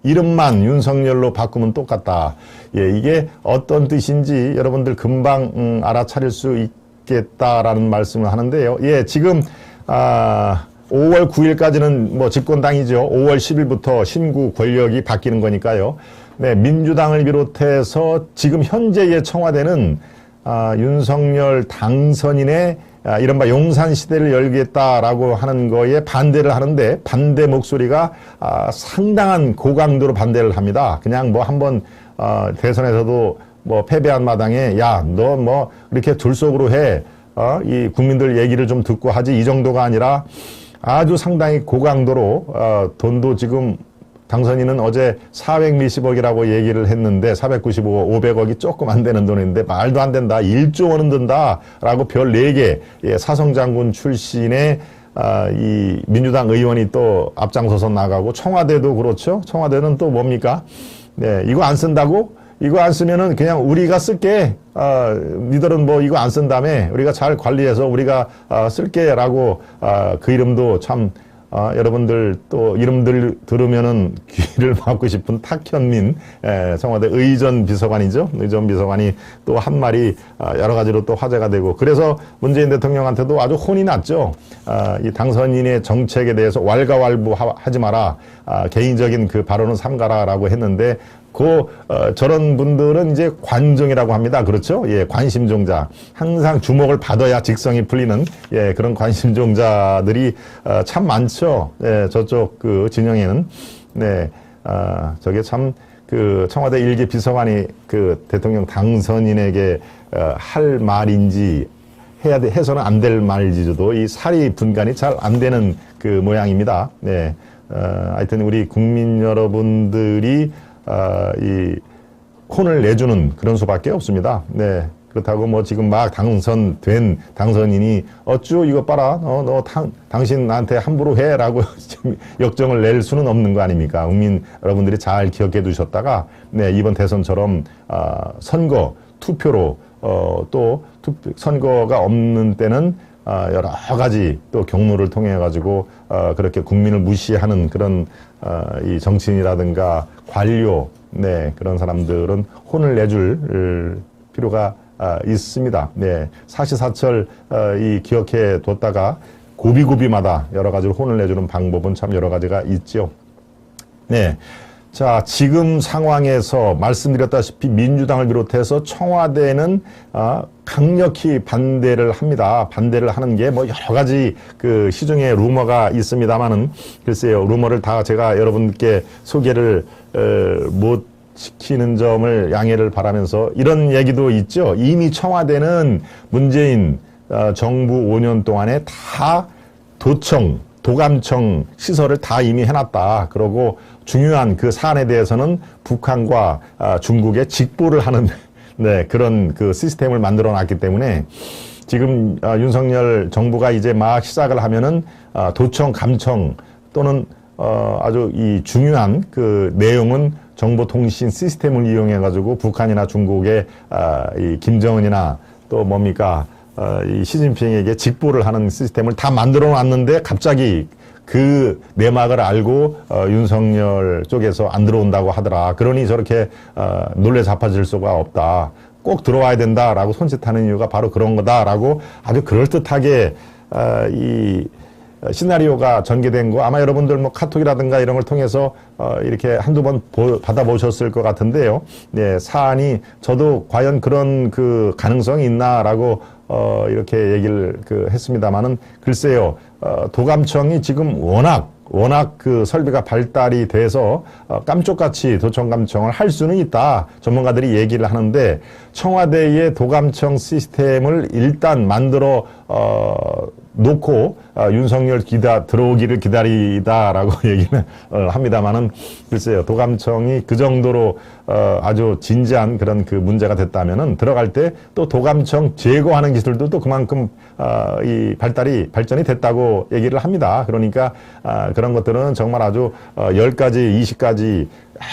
이름만 윤석열로 바꾸면 똑같다. 예, 이게 어떤 뜻인지 여러분들 금방 알아차릴 수 있겠다라는 말씀을 하는데요. 예, 지금 5월 9일까지는 뭐 집권당이죠. 5월 10일부터 신구 권력이 바뀌는 거니까요. 네, 민주당을 비롯해서 지금 현재의 청와대는 윤석열 당선인의 이른바 용산시대를 열겠다라고 하는 거에 반대를 하는데, 반대 목소리가 상당한 고강도로 반대를 합니다. 그냥 뭐 한번 대선에서도 뭐 패배한 마당에 야, 너 뭐 이렇게 둘속으로 해, 이 국민들 얘기를 좀 듣고 하지, 이 정도가 아니라 아주 상당히 고강도로 돈도 지금 당선인은 어제 400몇십억이라고 얘기를 했는데 495, 500억이 조금 안 되는 돈인데 말도 안 된다. 1조 원은 든다라고 별 4개 사성장군 출신의 이 민주당 의원이 또 앞장서서 나가고, 청와대도 그렇죠. 청와대는 또 뭡니까? 네, 이거 안 쓴다고? 이거 안 쓰면은 그냥 우리가 쓸게. 니들은 뭐 이거 안 쓴다며 우리가 잘 관리해서 우리가 쓸게라고 그 이름도 참 여러분들 또 이름들 들으면은 귀를 막고 싶은 탁현민 청와대 의전 비서관이죠. 의전 비서관이 또 한 말이 여러 가지로 또 화제가 되고, 그래서 문재인 대통령한테도 아주 혼이 났죠. 이 당선인의 정책에 대해서 왈가왈부하지 마라. 개인적인 그 발언은 삼가라라고 했는데, 저런 분들은 이제 관종이라고 합니다. 그렇죠? 예, 관심종자. 항상 주목을 받아야 직성이 풀리는, 예, 그런 관심종자들이, 참 많죠. 예, 저쪽 그 진영에는. 네, 저게 참, 청와대 일개 비서관이 대통령 당선인에게, 할 말인지, 해서는 안 될 말인지도 이 사리 분간이 잘 안 되는 그 모양입니다. 네, 하여튼 우리 국민 여러분들이, 이 혼을 내주는 그런 수밖에 없습니다. 네. 그렇다고 뭐 지금 막 당선된 당선인이 어쭈 이거 봐라, 당신 나한테 함부로 해라고 역정을 낼 수는 없는 거 아닙니까? 국민 여러분들이 잘 기억해 두셨다가, 네, 이번 대선처럼 선거 투표로 또 선거가 없는 때는 여러 가지 또 경로를 통해 가지고 그렇게 국민을 무시하는 그런 이 정치인이라든가 관료, 네, 그런 사람들은 혼을 내줄 필요가 있습니다. 네, 사시사철 이 기억해 뒀다가 고비고비마다 여러 가지로 혼을 내주는 방법은 참 여러 가지가 있죠. 네. 자, 지금 상황에서 말씀드렸다시피 민주당을 비롯해서 청와대는 강력히 반대를 합니다. 반대를 하는 게 뭐 여러 가지 그 시중에 루머가 있습니다만은, 글쎄요, 루머를 다 제가 여러분께 소개를 못 시키는 점을 양해를 바라면서 이런 얘기도 있죠. 이미 청와대는 문재인 정부 5년 동안에 다 도감청 시설을 다 이미 해놨다. 그러고 중요한 그 사안에 대해서는 북한과 중국에 직보를 하는, 네, 그런 그 시스템을 만들어 놨기 때문에 지금 윤석열 정부가 이제 막 시작을 하면은 도청, 감청 또는 아주 이 중요한 그 내용은 정보통신 시스템을 이용해 가지고 북한이나 중국의 이 김정은이나 또 뭡니까 이 시진핑에게 직보를 하는 시스템을 다 만들어 놨는데 갑자기 그 내막을 알고 윤석열 쪽에서 안 들어온다고 하더라. 그러니 저렇게 놀래 자빠질 수가 없다. 꼭 들어와야 된다라고 손짓하는 이유가 바로 그런 거다라고 아주 그럴듯하게 이 시나리오가 전개된 거 아마 여러분들 뭐 카톡이라든가 이런 걸 통해서 이렇게 한두 번 받아보셨을 것 같은데요. 네, 사안이 저도 과연 그런 그 가능성이 있나라고 이렇게 얘기를 했습니다만은 글쎄요, 도감청이 지금 워낙 그 설비가 발달이 돼서 깜쪽같이 도청감청을 할 수는 있다. 전문가들이 얘기를 하는데 청와대의 도감청 시스템을 일단 만들어 놓고 윤석열 들어오기를 기다리다라고 얘기는 합니다만은 글쎄요, 도감청이 그 정도로 아주 진지한 그런 그 문제가 됐다면은 들어갈 때 또 도감청 제거하는 기술도 또 그만큼 이 발전이 됐다고 얘기를 합니다. 그러니까 그런 것들은 정말 아주 10가지, 20가지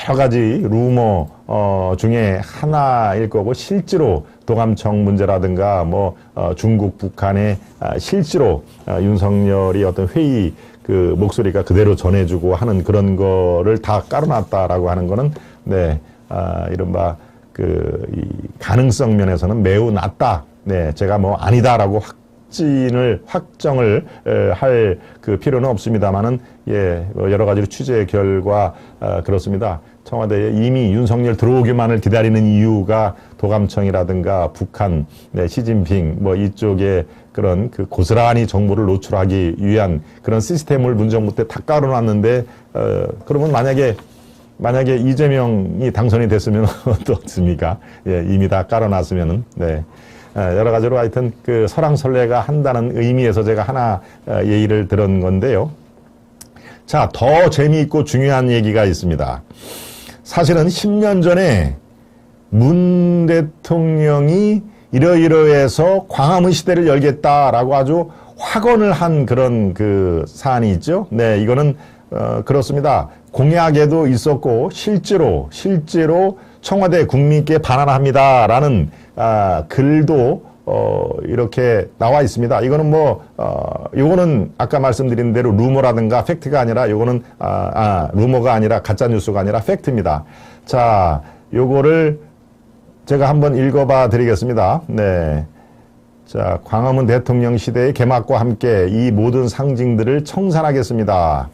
여러 가지 루머 중에 하나일 거고, 실제로 도감청 문제라든가 뭐 중국, 북한의 실제로 윤석열이 어떤 회의 그 목소리가 그대로 전해주고 하는 그런 거를 다 깔아놨다라고 하는 거는, 네, 이른바 이 가능성 면에서는 매우 낮다. 네, 제가 뭐 아니다라고 확정을 할 그 필요는 없습니다만은, 예, 여러 가지로 취재 결과, 그렇습니다. 청와대에 이미 윤석열 들어오기만을 기다리는 이유가 도감청이라든가 북한, 네, 시진핑, 뭐 이쪽에 그런 그 고스란히 정보를 노출하기 위한 그런 시스템을 문정부 때 다 깔아놨는데, 그러면 만약에 이재명이 당선이 됐으면 어떻습니까? 예, 이미 다 깔아놨으면은, 네. 여러 가지로 하여튼 그 설왕설래가 한다는 의미에서 제가 하나 예의를 들은 건데요. 자, 더 재미있고 중요한 얘기가 있습니다. 사실은 10년 전에 문 대통령이 이러이러해서 광화문 시대를 열겠다라고 아주 확언을 한 그런 그 사안이 있죠. 네, 이거는 그렇습니다. 공약에도 있었고 실제로 청와대 국민께 반환합니다라는 글도 이렇게 나와 있습니다. 이거는 요거는 아까 말씀드린 대로 루머라든가 팩트가 아니라 요거는 루머가 아니라 가짜 뉴스가 아니라 팩트입니다. 자, 요거를 제가 한번 읽어봐 드리겠습니다. 네. 자, 광화문 대통령 시대의 개막과 함께 이 모든 상징들을 청산하겠습니다.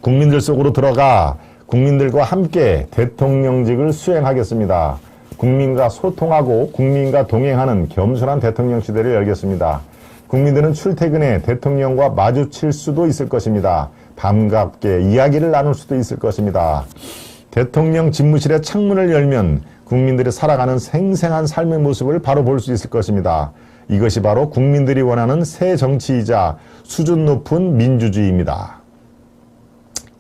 국민들 속으로 들어가 국민들과 함께 대통령직을 수행하겠습니다. 국민과 소통하고 국민과 동행하는 겸손한 대통령 시대를 열겠습니다. 국민들은 출퇴근에 대통령과 마주칠 수도 있을 것입니다. 반갑게 이야기를 나눌 수도 있을 것입니다. 대통령 집무실의 창문을 열면 국민들이 살아가는 생생한 삶의 모습을 바로 볼 수 있을 것입니다. 이것이 바로 국민들이 원하는 새 정치이자 수준 높은 민주주의입니다.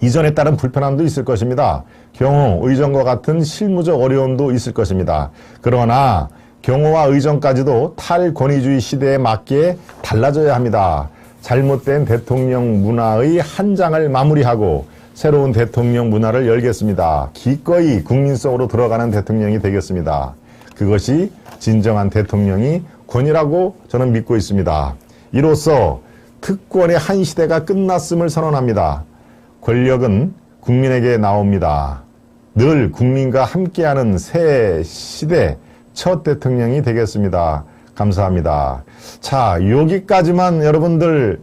이전에 따른 불편함도 있을 것입니다. 경호, 의전과 같은 실무적 어려움도 있을 것입니다. 그러나 경호와 의전까지도 탈권위주의 시대에 맞게 달라져야 합니다. 잘못된 대통령 문화의 한 장을 마무리하고 새로운 대통령 문화를 열겠습니다. 기꺼이 국민 속으로 들어가는 대통령이 되겠습니다. 그것이 진정한 대통령이 권위라고 저는 믿고 있습니다. 이로써 특권의 한 시대가 끝났음을 선언합니다. 권력은 국민에게 나옵니다. 늘 국민과 함께하는 새 시대 첫 대통령이 되겠습니다. 감사합니다. 자, 여기까지만 여러분들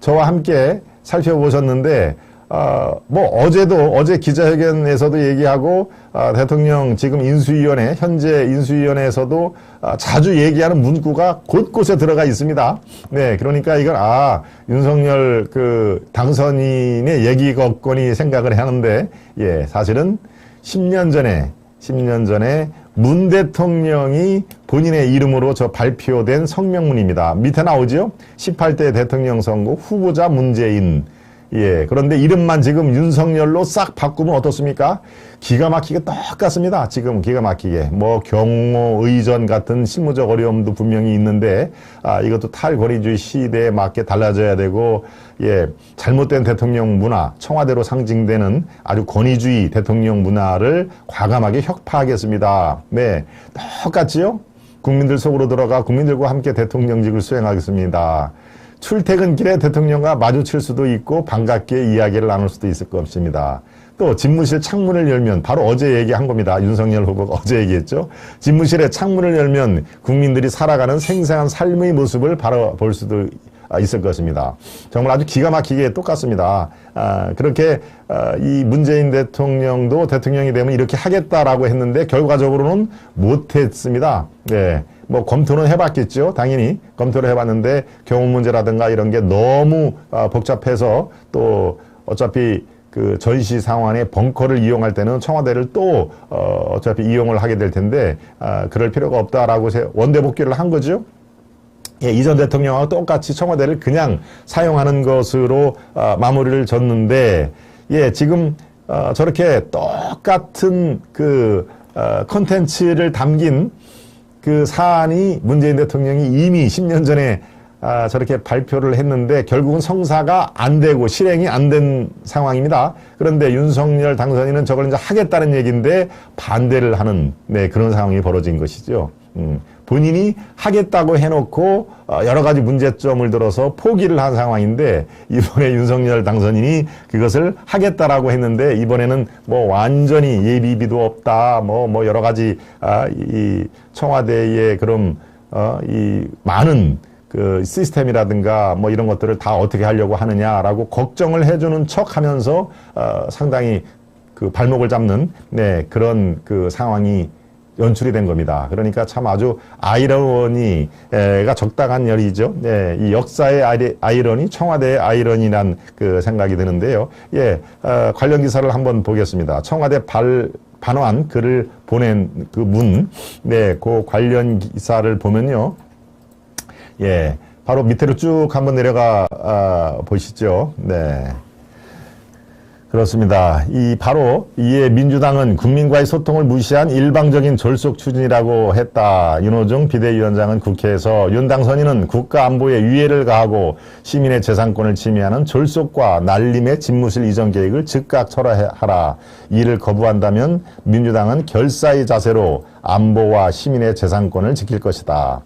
저와 함께 살펴보셨는데 어제 기자회견에서도 얘기하고, 대통령 지금 인수위원회, 현재 인수위원회에서도 자주 얘기하는 문구가 곳곳에 들어가 있습니다. 네, 그러니까 이건, 윤석열 그 당선인의 얘기거건이 생각을 하는데, 예, 사실은 10년 전에 문 대통령이 본인의 이름으로 발표된 성명문입니다. 밑에 나오죠? 18대 대통령 선거 후보자 문재인. 예, 그런데 이름만 지금 윤석열로 싹 바꾸면 어떻습니까? 기가 막히게 똑같습니다. 지금 기가 막히게. 경호, 의전 같은 실무적 어려움도 분명히 있는데, 이것도 탈권위주의 시대에 맞게 달라져야 되고, 예, 잘못된 대통령 문화, 청와대로 상징되는 아주 권위주의 대통령 문화를 과감하게 혁파하겠습니다. 네, 똑같지요? 국민들 속으로 들어가 국민들과 함께 대통령직을 수행하겠습니다. 출퇴근길에 대통령과 마주칠 수도 있고 반갑게 이야기를 나눌 수도 있을 것입니다. 또 집무실 창문을 열면, 바로 어제 얘기한 겁니다. 윤석열 후보가 어제 얘기했죠. 집무실에 창문을 열면 국민들이 살아가는 생생한 삶의 모습을 바로 볼 수도 있을 것입니다. 정말 아주 기가 막히게 똑같습니다. 그렇게 이 문재인 대통령도 대통령이 되면 이렇게 하겠다라고 했는데 결과적으로는 못했습니다. 네. 검토는 해봤겠죠. 당연히 검토를 해봤는데 경호 문제라든가 이런 게 너무 복잡해서, 또 어차피 그 전시 상황에 벙커를 이용할 때는 청와대를 또 어차피 이용을 하게 될 텐데, 그럴 필요가 없다라고 원대 복귀를 한 거죠. 예, 이전 대통령하고 똑같이 청와대를 그냥 사용하는 것으로 마무리를 졌는데, 예, 지금 저렇게 똑같은 그 콘텐츠를 담긴 그 사안이 문재인 대통령이 이미 10년 전에 저렇게 발표를 했는데 결국은 성사가 안 되고 실행이 안 된 상황입니다. 그런데 윤석열 당선인은 저걸 이제 하겠다는 얘기인데 반대를 하는, 네, 그런 상황이 벌어진 것이죠. 본인이 하겠다고 해놓고 여러 가지 문제점을 들어서 포기를 한 상황인데 이번에 윤석열 당선인이 그것을 하겠다라고 했는데 이번에는 뭐 완전히 예비비도 없다 뭐 여러 가지 이 청와대의 그럼 이 많은 그 시스템이라든가 뭐 이런 것들을 다 어떻게 하려고 하느냐라고 걱정을 해주는 척하면서 상당히 그 발목을 잡는 그런 그 상황이 연출이 된 겁니다. 그러니까 참 아주 아이러니가 적당한 열이죠. 이 역사의 아이러니, 청와대의 아이러니란 그 생각이 드는데요. 관련 기사를 한번 보겠습니다. 청와대 반환 글을 보낸 그 문, 그 관련 기사를 보면요. 바로 밑으로 쭉 한번 내려가 보시죠. 그렇습니다. 바로 이에 민주당은 국민과의 소통을 무시한 일방적인 졸속 추진이라고 했다. 윤호중 비대위원장은 국회에서 윤 당선인은 국가안보에 위해를 가하고 시민의 재산권을 침해하는 졸속과 날림의 집무실 이전 계획을 즉각 철회하라. 이를 거부한다면 민주당은 결사의 자세로 안보와 시민의 재산권을 지킬 것이다.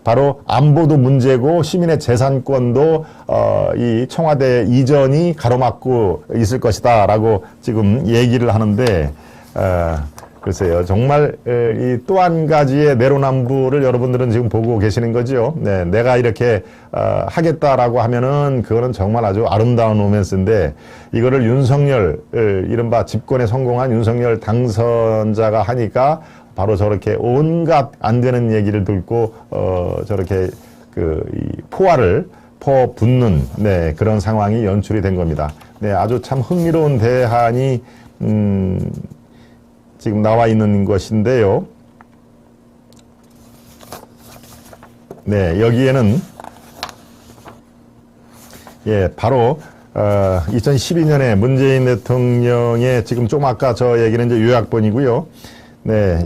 바로 안보도 문제고 시민의 재산권도 이 청와대 이전이 가로막고 있을 것이다 라고 지금 얘기를 하는데 글쎄요 정말 이 또 한 가지의 내로남불을 여러분들은 지금 보고 계시는 거죠. 내가 이렇게 하겠다라고 하면은 그거는 정말 아주 아름다운 로맨스인데 이거를 윤석열 이른바 집권에 성공한 윤석열 당선자가 하니까 바로 저렇게 온갖 안 되는 얘기를 듣고 저렇게 이 포화를 퍼붓는 그런 상황이 연출이 된 겁니다. 아주 참 흥미로운 대안이 지금 나와 있는 것인데요. 여기에는 바로 2012년에 문재인 대통령의 지금 좀 아까 저 얘기는 이제 요약본이고요.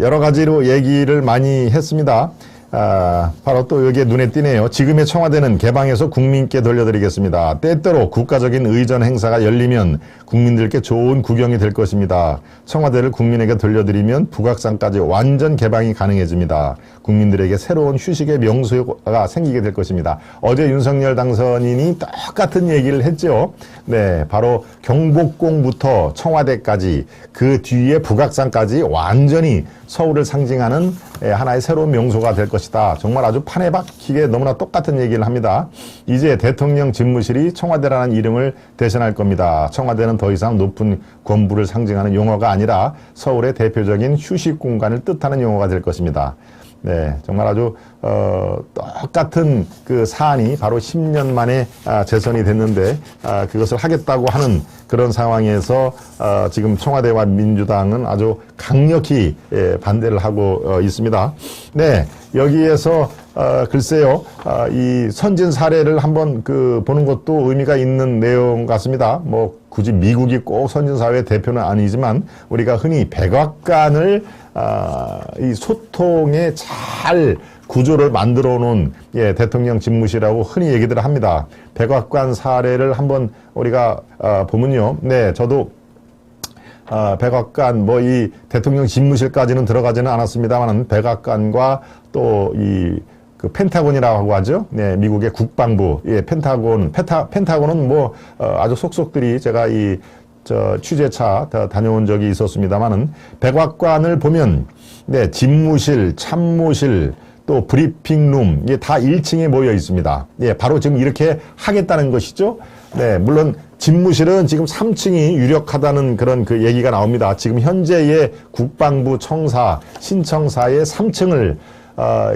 여러 가지로 얘기를 많이 했습니다. 바로 또 여기에 눈에 띄네요. 지금의 청와대는 개방해서 국민께 돌려드리겠습니다. 때때로 국가적인 의전 행사가 열리면 국민들께 좋은 구경이 될 것입니다. 청와대를 국민에게 돌려드리면 북악산까지 완전 개방이 가능해집니다. 국민들에게 새로운 휴식의 명소가 생기게 될 것입니다. 어제 윤석열 당선인이 똑같은 얘기를 했죠. 바로 경복궁부터 청와대까지 그 뒤에 북악산까지 완전히 서울을 상징하는 하나의 새로운 명소가 될 것이다. 정말 아주 판에 박히게 너무나 똑같은 얘기를 합니다. 이제 대통령 집무실이 청와대라는 이름을 대신할 겁니다. 청와대는 더 이상 높은 권부를 상징하는 용어가 아니라 서울의 대표적인 휴식 공간을 뜻하는 용어가 될 것입니다. 정말 아주 똑같은 그 사안이 바로 10년 만에 재선이 됐는데 그것을 하겠다고 하는 그런 상황에서 지금 청와대와 민주당은 아주 강력히 반대를 하고 있습니다. 여기에서 글쎄요 이 선진 사례를 한번 보는 것도 의미가 있는 내용 같습니다. 뭐 굳이 미국이 꼭 선진 사회 대표는 아니지만 우리가 흔히 백악관을 이 소통에 잘 구조를 만들어 놓은 대통령 집무실이라고 흔히 얘기들 합니다. 백악관 사례를 한번 우리가 보면요. 저도 백악관 뭐 이 대통령 집무실까지는 들어가지는 않았습니다만 백악관과 또 그 펜타곤이라고 하죠. 미국의 국방부, 펜타곤은 뭐 아주 속속들이 제가 취재차 다녀온 적이 있었습니다만은 백악관을 보면 집무실, 참모실, 또 브리핑룸 이게 다 1층에 모여 있습니다. 바로 지금 이렇게 하겠다는 것이죠. 물론 집무실은 지금 3층이 유력하다는 그런 그 얘기가 나옵니다. 지금 현재의 국방부 청사, 신청사의 3층을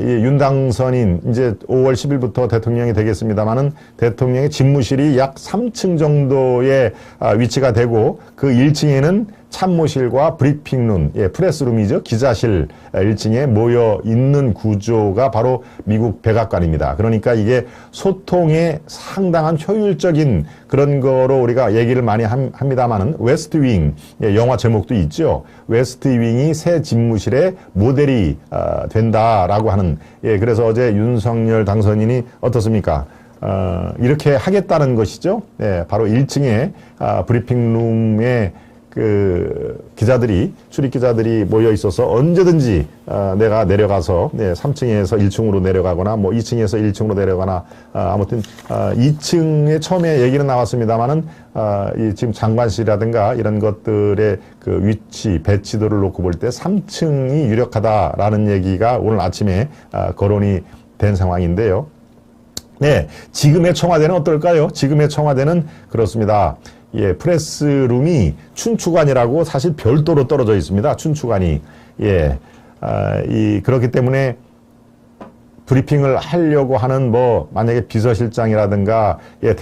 윤 당선인 이제 5월 10일부터 대통령이 되겠습니다만은 대통령의 집무실이 약 3층 정도의 위치가 되고 그 1층에는 참모실과 브리핑룸, 프레스룸이죠. 기자실 1층에 모여 있는 구조가 바로 미국 백악관입니다. 그러니까 이게 소통에 상당한 효율적인 그런 거로 우리가 얘기를 많이 합니다만은 웨스트윙, 영화 제목도 있죠. 웨스트윙이 새 집무실의 모델이 된다라고 하는, 그래서 어제 윤석열 당선인이 어떻습니까? 이렇게 하겠다는 것이죠. 바로 1층에 브리핑룸에 기자들이, 출입 기자들이 모여 있어서 언제든지 내가 내려가서 3층에서 1층으로 내려가거나 뭐 2층에서 1층으로 내려가나 아무튼 2층에 처음에 얘기는 나왔습니다만은 이 지금 장관실이라든가 이런 것들의 그 위치 배치도를 놓고 볼 때 3층이 유력하다라는 얘기가 오늘 아침에 거론이 된 상황인데요. 네, 지금의 청와대는 어떨까요? 지금의 청와대는 그렇습니다. 예, 프레스룸이 춘추관이라고 사실 별도로 떨어져 있습니다. 춘추관이. 예, 그렇기 때문에 브리핑을 하려고 하는 만약에 비서실장이라든가, 예,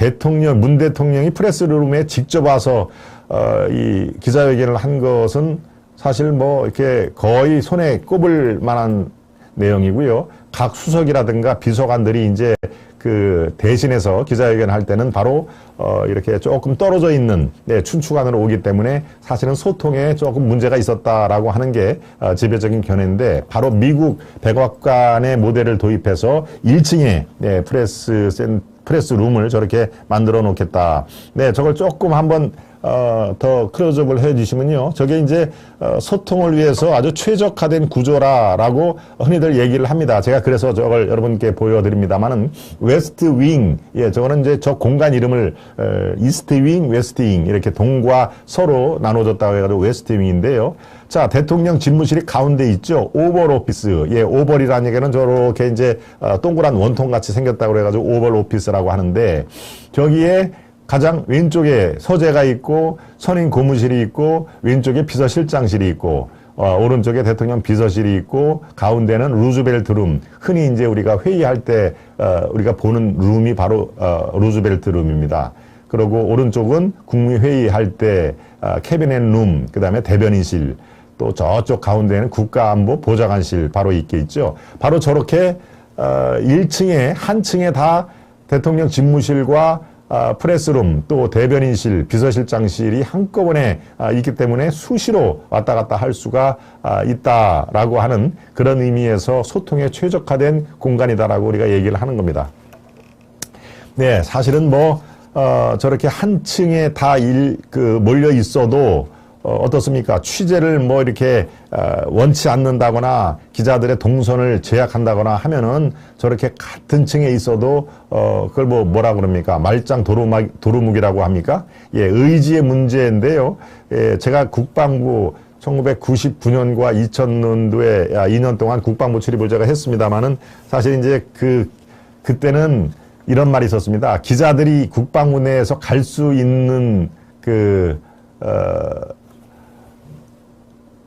문 대통령이 프레스룸에 직접 와서, 이 기자회견을 한 것은 사실 이렇게 거의 손에 꼽을 만한 내용이고요. 각 수석이라든가 비서관들이 이제 대신해서 기자회견 할 때는 바로 이렇게 조금 떨어져 있는 춘추관으로 오기 때문에 사실은 소통에 조금 문제가 있었다라고 하는 게 지배적인 견해인데, 바로 미국 백악관의 모델을 도입해서 1층에 프레스룸을 저렇게 만들어 놓겠다. 네, 저걸 조금 한번 더 클로즈업을 해주시면요. 저게 이제 소통을 위해서 아주 최적화된 구조라라고 흔히들 얘기를 합니다. 제가 그래서 저걸 여러분께 보여드립니다만은 웨스트 윙, 예, 저거는 이제 저 공간 이름을 이스트 윙, 웨스트 윙 이렇게 동과 서로 나눠졌다고 해가지고 웨스트 윙인데요. 자, 대통령 집무실이 가운데 있죠. 오벌 오피스. 예, 오벌이라는 얘기는 저렇게 이제 동그란 원통 같이 생겼다고 그래가지고 오벌 오피스라고 하는데, 저기에 가장 왼쪽에 서재가 있고 선임 고무실이 있고 왼쪽에 비서실장실이 있고 오른쪽에 대통령 비서실이 있고 가운데는 루즈벨트 룸, 흔히 이제 우리가 회의할 때 우리가 보는 룸이 바로 루즈벨트 rum입니다. 그리고 오른쪽은 국무회의할 때 캐비넷 룸, 그 다음에 대변인실, 또 저쪽 가운데는 국가안보 보좌관실 바로 있게 있죠. 바로 저렇게 1층에 한 층에 다 대통령 집무실과 프레스룸, 또 대변인실, 비서실장실이 한꺼번에 있기 때문에 수시로 왔다 갔다 할 수가 있다라고 하는 그런 의미에서 소통에 최적화된 공간이다라고 우리가 얘기를 하는 겁니다. 네, 사실은 저렇게 한 층에 다 몰려 있어도 어떻습니까? 취재를 이렇게 원치 않는다거나 기자들의 동선을 제약한다거나 하면은 저렇게 같은 층에 있어도 그걸 뭐라 그럽니까? 말짱 도루묵이라고 합니까? 예, 의지의 문제인데요. 예, 제가 국방부 1999년과 2000년도에 2년 동안 국방부 출입을 제가 했습니다마는, 사실 이제 그때는 이런 말이 있었습니다. 기자들이 국방부 내에서 갈 수 있는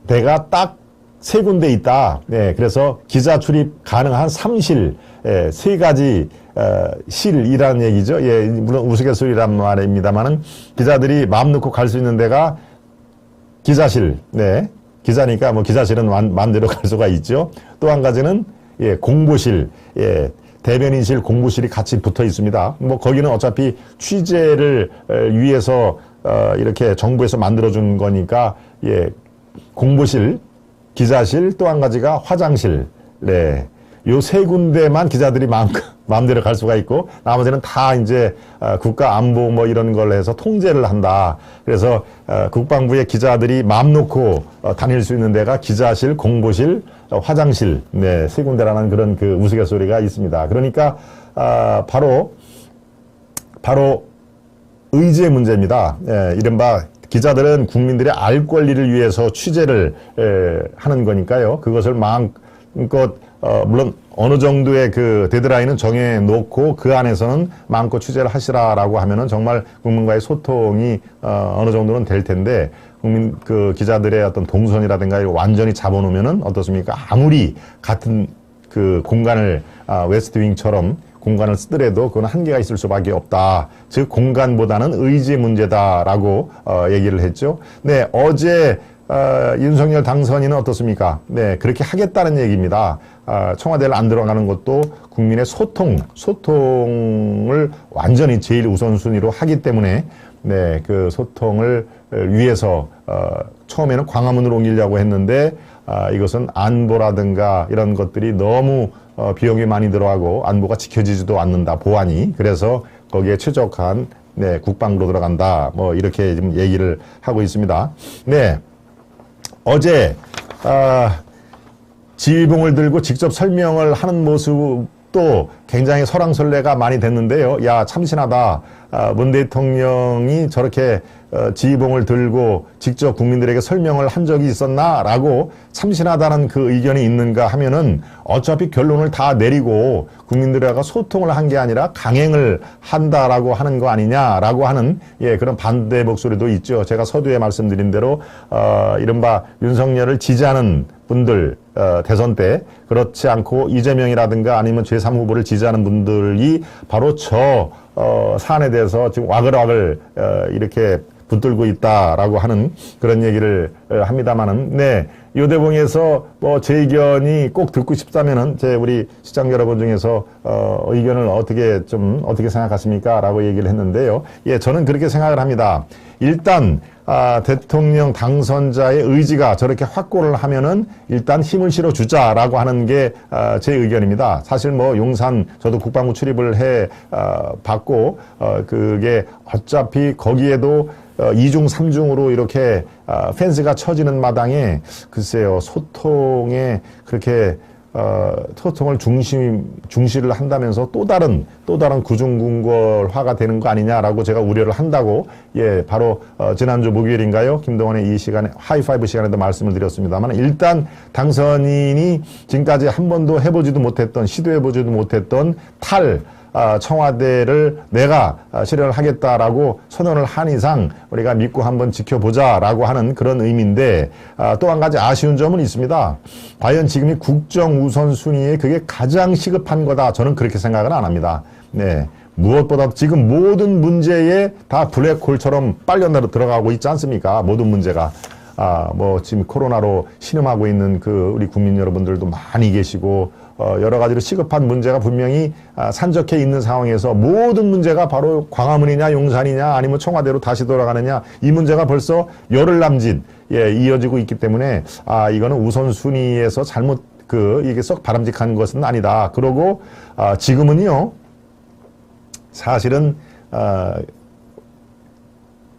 데가 딱 3군데 있다. 네, 그래서 기자 출입 가능한 3실, 3가지 실이라는 얘기죠. 예, 물론 우스갯소리란 말입니다만은 기자들이 마음 놓고 갈 수 있는 데가 기자실, 네, 기자니까 기자실은 마음대로 갈 수가 있죠. 또 한 가지는 공보실, 대변인실, 공보실이 같이 붙어 있습니다. 거기는 어차피 취재를 위해서 이렇게 정부에서 만들어준 거니까, 공보실, 기자실, 또 한 가지가 화장실. 네. 요 3군데만 기자들이 마음대로 갈 수가 있고, 나머지는 다 이제 국가안보 이런 걸 해서 통제를 한다. 그래서 국방부의 기자들이 마음 놓고 다닐 수 있는 데가 기자실, 공보실, 화장실, 네, 3군데라는 그런 우스갯소리가 있습니다. 그러니까 바로 의지의 문제입니다. 예, 이른바 기자들은 국민들의 알 권리를 위해서 취재를 하는 거니까요. 그것을 마음껏 물론 어느 정도의 데드라인은 정해놓고 그 안에서는 마음껏 취재를 하시라라고 하면은 정말 국민과의 소통이 어느 정도는 될 텐데, 기자들의 어떤 동선이라든가 완전히 잡아놓으면은 어떻습니까? 아무리 같은 공간을 웨스트윙처럼 공간을 쓰더라도 그건 한계가 있을 수밖에 없다. 즉 공간보다는 의지의 문제다라고 얘기를 했죠. 네, 어제 윤석열 당선인은 어떻습니까? 네, 그렇게 하겠다는 얘기입니다. 청와대를 안 들어가는 것도 국민의 소통을 완전히 제일 우선순위로 하기 때문에, 네, 그 소통을 위해서 처음에는 광화문으로 옮기려고 했는데 이것은 안보라든가 이런 것들이 너무 비용이 많이 들어가고 안보가 지켜지지도 않는다, 보안이. 그래서 거기에 최적화한 네, 국방으로 들어간다. 뭐 이렇게 지금 얘기를 하고 있습니다. 네, 어제 지휘봉을 들고 직접 설명을 하는 모습도 굉장히 설왕설래가 많이 됐는데요. 야, 참신하다. 문 대통령이 저렇게 지휘봉을 들고 직접 국민들에게 설명을 한 적이 있었나라고 참신하다는 그 의견이 있는가 하면은 어차피 결론을 다 내리고 국민들과 소통을 한 게 아니라 강행을 한다라고 하는 거 아니냐라고 하는 그런 반대 목소리도 있죠. 제가 서두에 말씀드린 대로 이른바 윤석열을 지지하는 분들 대선 때 그렇지 않고 이재명이라든가 아니면 제3후보를 지지하는 분들이 바로 저 사안에 대해서 지금 와글와글 이렇게 붙들고 있다라고 하는 그런 얘기를 합니다만은, 네, 요대봉에서 뭐 제 의견이 꼭 듣고 싶다면은 우리 시청 여러분 중에서 의견을 어떻게 생각하십니까? 라고 얘기를 했는데요. 예, 저는 그렇게 생각을 합니다. 일단 대통령 당선자의 의지가 저렇게 확고를 하면은 일단 힘을 실어주자라고 하는 게 제 의견입니다. 사실 뭐 용산 저도 국방부 출입을 해 봤고 그게 어차피 거기에도 2중, 3중으로 이렇게 펜스가 쳐지는 마당에 글쎄요, 소통에 그렇게 소통을 중시를 한다면서 또 다른 구중궁궐화가 되는 거 아니냐라고 제가 우려를 한다고, 예, 바로 지난주 목요일인가요? 김동완의 이 시간에 하이파이브 시간에도 말씀을 드렸습니다만, 일단 당선인이 지금까지 한 번도 해보지도 못했던, 시도해보지도 못했던 청와대를 내가 실현을 하겠다라고 선언을 한 이상 우리가 믿고 한번 지켜보자라고 하는 그런 의미인데, 또 한 가지 아쉬운 점은 있습니다. 과연 지금이 국정 우선순위에 그게 가장 시급한 거다, 저는 그렇게 생각은 안 합니다. 네, 무엇보다 지금 모든 문제에 다 블랙홀처럼 빨려나로 들어가고 있지 않습니까? 모든 문제가. 뭐 지금 코로나로 신음하고 있는 우리 국민 여러분들도 많이 계시고, 여러 가지로 시급한 문제가 분명히 산적해 있는 상황에서 모든 문제가 바로 광화문이냐 용산이냐 아니면 청와대로 다시 돌아가느냐, 이 문제가 벌써 열흘 남짓 이어지고 있기 때문에 이거는 우선순위에서 잘못 이게 썩 바람직한 것은 아니다. 그러고 지금은요, 사실은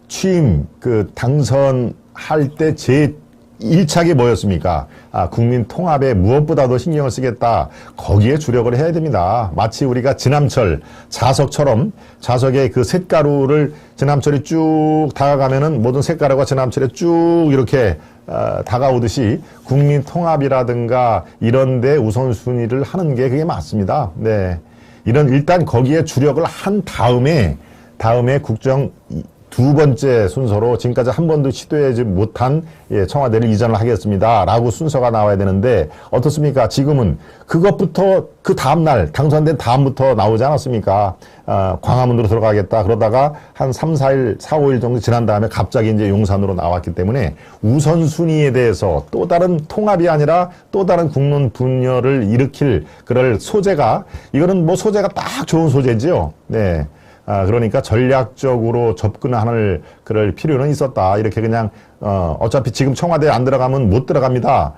취임 당선할 때 제 1착이 뭐였습니까? 국민 통합에 무엇보다도 신경을 쓰겠다. 거기에 주력을 해야 됩니다. 마치 우리가 지남철 자석처럼 자석의 그 쇳가루를 지남철이 쭉 다가가면은 모든 쇳가루가 지남철에 쭉 이렇게 다가오듯이 국민 통합이라든가 이런 데 우선순위를 하는 게 그게 맞습니다. 네. 일단 거기에 주력을 한 다음에 국정 두 번째 순서로 지금까지 한 번도 시도하지 못한 청와대를 이전을 하겠습니다 라고 순서가 나와야 되는데, 어떻습니까? 지금은 그것부터 그 다음날 당선된 다음부터 나오지 않았습니까? 광화문으로 들어가겠다 그러다가 한 3, 4일, 4, 5일 정도 지난 다음에 갑자기 이제 용산으로 나왔기 때문에 우선순위에 대해서 또 다른 통합이 아니라 또 다른 국론 분열을 일으킬 그럴 소재가, 이거는 뭐 소재가 딱 좋은 소재지요. 네. 그러니까 전략적으로 접근할 그럴 필요는 있었다. 이렇게 그냥 어차피 지금 청와대에 안 들어가면 못 들어갑니다.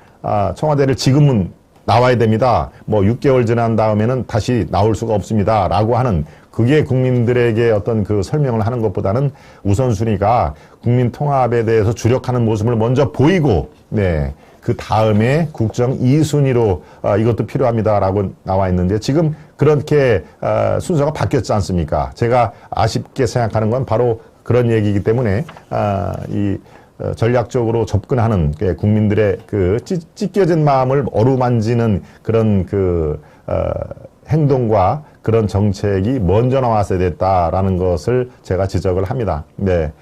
청와대를 지금은 나와야 됩니다. 뭐 6개월 지난 다음에는 다시 나올 수가 없습니다. 라고 하는, 그게 국민들에게 어떤 설명을 하는 것보다는 우선순위가 국민 통합에 대해서 주력하는 모습을 먼저 보이고, 네, 그 다음에 국정 2순위로 이것도 필요합니다라고 나와 있는데, 지금 그렇게 순서가 바뀌었지 않습니까? 제가 아쉽게 생각하는 건 바로 그런 얘기이기 때문에 전략적으로 접근하는 국민들의 찢겨진 마음을 어루만지는 그런 행동과 그런 정책이 먼저 나왔어야 됐다라는 것을 제가 지적을 합니다. 네,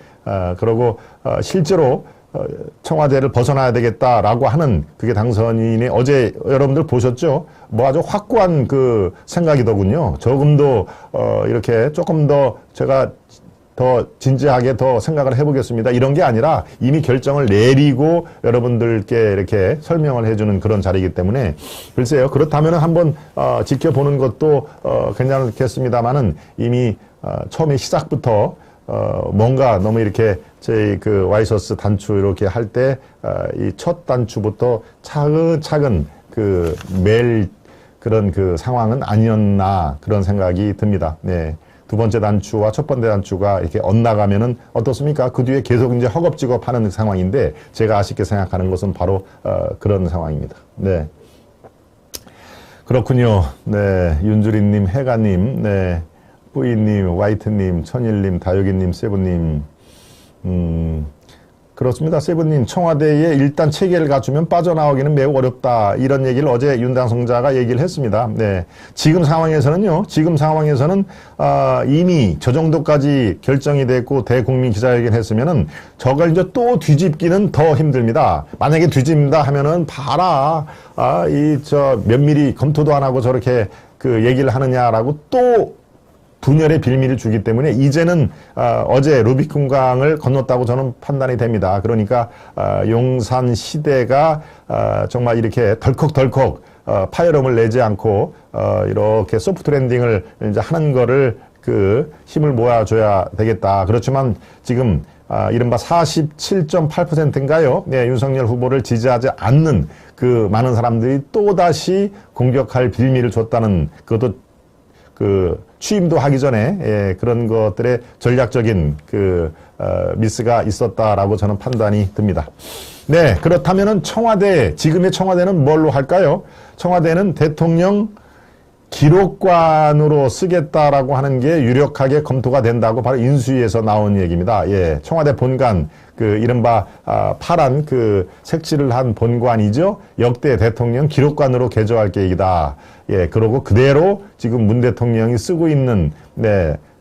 그리고 실제로 청와대를 벗어나야 되겠다라고 하는 그게 당선인의 어제 여러분들 보셨죠? 뭐 아주 확고한 생각이더군요. 조금도 이렇게 조금 더 제가 더 진지하게 더 생각을 해보겠습니다, 이런 게 아니라 이미 결정을 내리고 여러분들께 이렇게 설명을 해주는 그런 자리이기 때문에, 글쎄요, 그렇다면 한번 지켜보는 것도 괜찮겠습니다만은, 이미 처음에 시작부터 뭔가 너무 이렇게 저희 와이셔츠 단추 이렇게 할 때 이 첫 단추부터 차근차근 매일 그런 상황은 아니었나, 그런 생각이 듭니다. 네. 두 번째 단추와 첫 번째 단추가 이렇게 엇나가면은 어떻습니까? 그 뒤에 계속 이제 허겁지겁 하는 상황인데 제가 아쉽게 생각하는 것은 바로 그런 상황입니다. 네. 그렇군요. 네. 윤주리님, 해가님, 네. 뿌이님, 화이트님, 천일님, 다육이님, 세븐님, 그렇습니다. 세븐님, 청와대에 일단 체계를 갖추면 빠져나오기는 매우 어렵다. 이런 얘기를 어제 윤당성자가 얘기를 했습니다. 네. 지금 상황에서는요, 이미 저 정도까지 결정이 됐고 대국민 기자회견 했으면은 저걸 이제 또 뒤집기는 더 힘듭니다. 만약에 뒤집는다 하면은 봐라. 면밀히 검토도 안 하고 저렇게 그 얘기를 하느냐라고 또 분열의 빌미를 주기 때문에 이제는 어제 루비콘강을 건넜다고 저는 판단이 됩니다. 그러니까 용산 시대가 정말 이렇게 덜컥덜컥 파열음을 내지 않고 이렇게 소프트 랜딩을 이제 하는 거를 그 힘을 모아줘야 되겠다. 그렇지만 지금 이른바 47.8%인가요? 네, 윤석열 후보를 지지하지 않는 그 많은 사람들이 또다시 공격할 빌미를 줬다는 그것도 취임도 하기 전에 그런 것들의 전략적인 미스가 있었다라고 저는 판단이 듭니다. 네, 그렇다면은 지금의 청와대는 뭘로 할까요? 청와대는 대통령 기록관으로 쓰겠다라고 하는 게 유력하게 검토가 된다고 바로 인수위에서 나온 얘기입니다. 예, 청와대 본관, 이른바 파란 색칠을 한 본관이죠. 역대 대통령 기록관으로 개조할 계획이다. 예, 그러고 그대로 지금 문 대통령이 쓰고 있는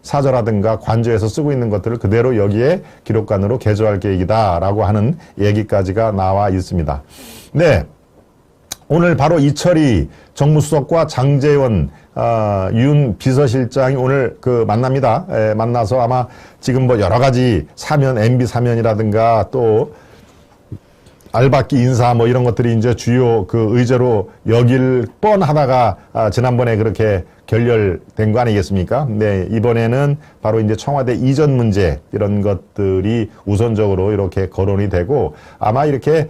사저라든가 관저에서 쓰고 있는 것들을 그대로 여기에 기록관으로 개조할 계획이다라고 하는 얘기까지가 나와 있습니다. 네. 오늘 바로 이철희 정무수석과 장제원 윤 비서실장이 오늘 만납니다. 만나서 아마 지금 여러 가지 사면, MB 사면이라든가 또 알박기 인사 이런 것들이 이제 주요 의제로 여길 뻔하다가 지난번에 그렇게 결렬된 거 아니겠습니까? 네, 이번에는 바로 이제 청와대 이전 문제 이런 것들이 우선적으로 이렇게 거론이 되고 아마 이렇게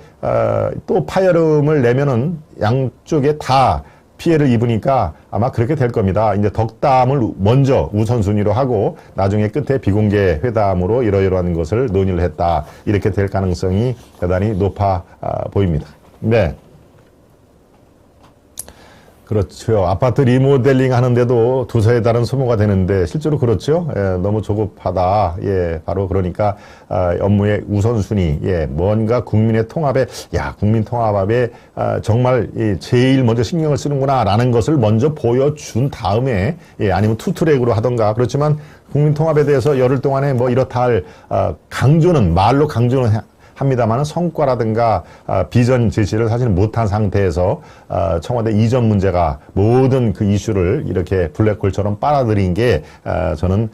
또 파열음을 내면은 양쪽에 다 피해를 입으니까 아마 그렇게 될 겁니다. 이제 덕담을 먼저 우선순위로 하고 나중에 끝에 비공개 회담으로 이러이러한 것을 논의를 했다. 이렇게 될 가능성이 대단히 높아 보입니다. 네. 그렇죠. 아파트 리모델링 하는데도 두서에 달한 소모가 되는데 실제로 그렇죠. 예, 너무 조급하다. 예, 바로 그러니까 업무의 우선순위. 예, 뭔가 국민의 통합에 국민 통합에 정말 제일 먼저 신경을 쓰는구나라는 것을 먼저 보여준 다음에 아니면 투트랙으로 하던가 그렇지만 국민 통합에 대해서 열흘 동안에 이렇다 할 말로 강조는 합니다만 성과라든가 비전 제시를 사실은 못한 상태에서 청와대 이전 문제가 모든 이슈를 이렇게 블랙홀처럼 빨아들인 게 저는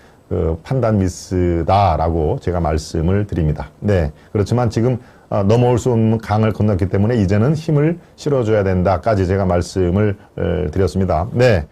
판단 미스다라고 제가 말씀을 드립니다. 네, 그렇지만 지금 넘어올 수 없는 강을 건넜기 때문에 이제는 힘을 실어줘야 된다까지 제가 말씀을 드렸습니다. 네.